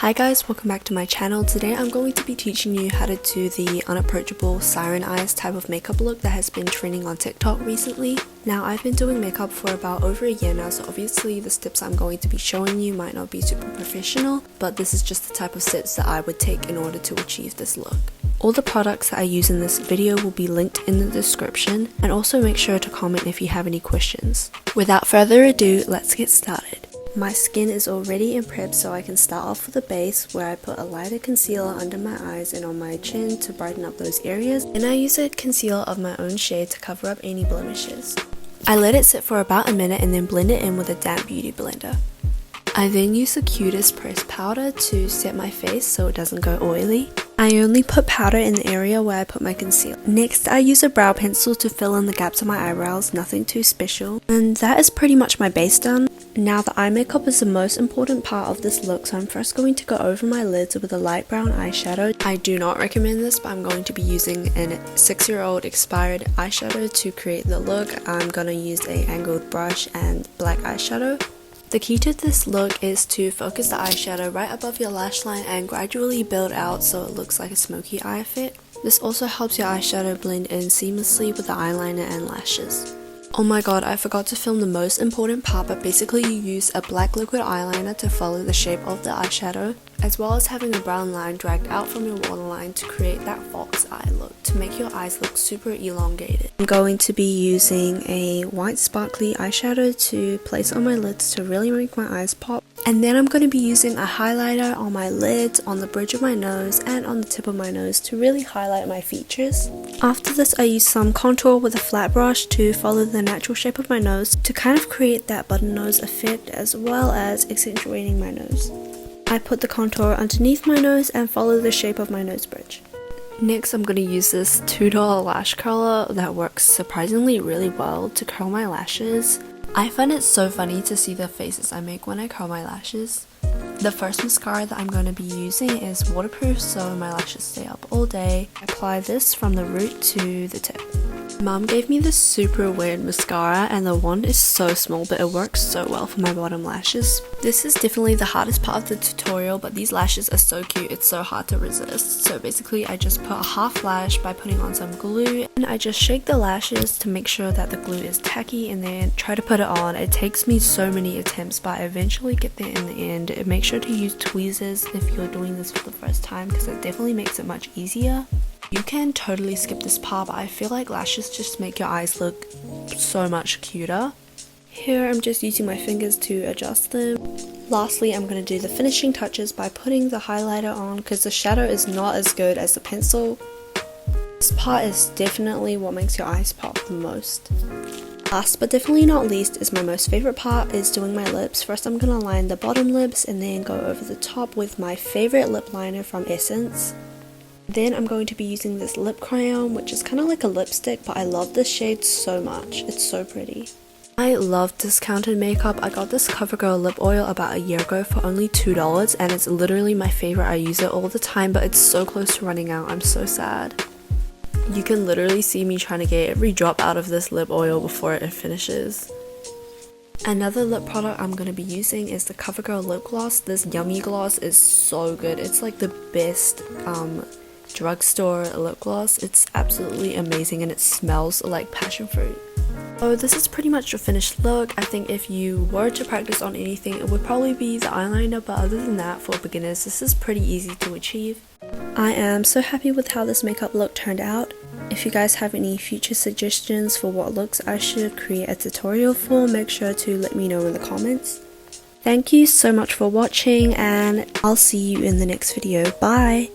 Hi guys, welcome back to my channel. Today I'm going to be teaching you how to do the unapproachable siren eyes type of makeup look that has been trending on TikTok recently. Now I've been doing makeup for about over a year now, so obviously the steps I'm going to be showing you might not be super professional, but this is just the type of steps that I would take in order to achieve this look. All the products that I use in this video will be linked in the description, and also make sure to comment if you have any questions. Without further ado, let's get started. My skin is already in prep, so I can start off with a base where I put a lighter concealer under my eyes and on my chin to brighten up those areas, and I use a concealer of my own shade to cover up any blemishes. I let it sit for about a minute and then blend it in with a damp beauty blender. I then use the cutest pressed powder to set my face so it doesn't go oily. I only put powder in the area where I put my concealer. Next, I use a brow pencil to fill in the gaps of my eyebrows, nothing too special. And that is pretty much my base done. Now the eye makeup is the most important part of this look, so I'm first going to go over my lids with a light brown eyeshadow. I do not recommend this, but I'm going to be using a 6-year-old expired eyeshadow to create the look. I'm going to use an angled brush and black eyeshadow. The key to this look is to focus the eyeshadow right above your lash line and gradually build out so it looks like a smoky eye effect. This also helps your eyeshadow blend in seamlessly with the eyeliner and lashes. Oh my god, I forgot to film the most important part, but basically you use a black liquid eyeliner to follow the shape of the eyeshadow, as well as having a brown line dragged out from your waterline to create that fox eye look, to make your eyes look super elongated. I'm going to be using a white sparkly eyeshadow to place on my lids to really make my eyes pop. And then I'm going to be using a highlighter on my lids, on the bridge of my nose, and on the tip of my nose to really highlight my features. After this, I use some contour with a flat brush to follow the natural shape of my nose to kind of create that button nose effect, as well as accentuating my nose. I put the contour underneath my nose and follow the shape of my nose bridge. Next, I'm going to use this $2 lash curler that works surprisingly really well to curl my lashes. I find it so funny to see the faces I make when I curl my lashes. The first mascara that I'm going to be using is waterproof, so my lashes stay up all day. I apply this from the root to the tip. Mom gave me this super weird mascara and the wand is so small, but it works so well for my bottom lashes. This is definitely the hardest part of the tutorial, but these lashes are so cute, it's so hard to resist. So basically I just put a half lash by putting on some glue, and I just shake the lashes to make sure that the glue is tacky and then try to put it on. It takes me so many attempts, but I eventually get there in the end. Make sure to use tweezers if you're doing this for the first time, because it definitely makes it much easier. You can totally skip this part, but I feel like lashes just make your eyes look so much cuter. Here I'm just using my fingers to adjust them. Lastly, I'm going to do the finishing touches by putting the highlighter on, because the shadow is not as good as the pencil. This part is definitely what makes your eyes pop the most. Last but definitely not least is my most favorite part, is doing my lips. First I'm going to line the bottom lips and then go over the top with my favorite lip liner from Essence. Then I'm going to be using this lip crayon, which is kind of like a lipstick, but I love this shade so much. It's so pretty. I love discounted makeup. I got this CoverGirl lip oil about a year ago for only $2, and it's literally my favorite. I use it all the time, but it's so close to running out. I'm so sad. You can literally see me trying to get every drop out of this lip oil before it finishes. Another lip product I'm going to be using is the CoverGirl lip gloss. This yummy gloss is so good. It's like the best drugstore lip gloss. It's absolutely amazing and it smells like passion fruit. So this is pretty much the finished look. I think if you were to practice on anything, it would probably be the eyeliner, but other than that, for beginners, this is pretty easy to achieve. I am so happy with how this makeup look turned out. If you guys have any future suggestions for what looks I should create a tutorial for, make sure to let me know in the comments. Thank you so much for watching, and I'll see you in the next video. Bye!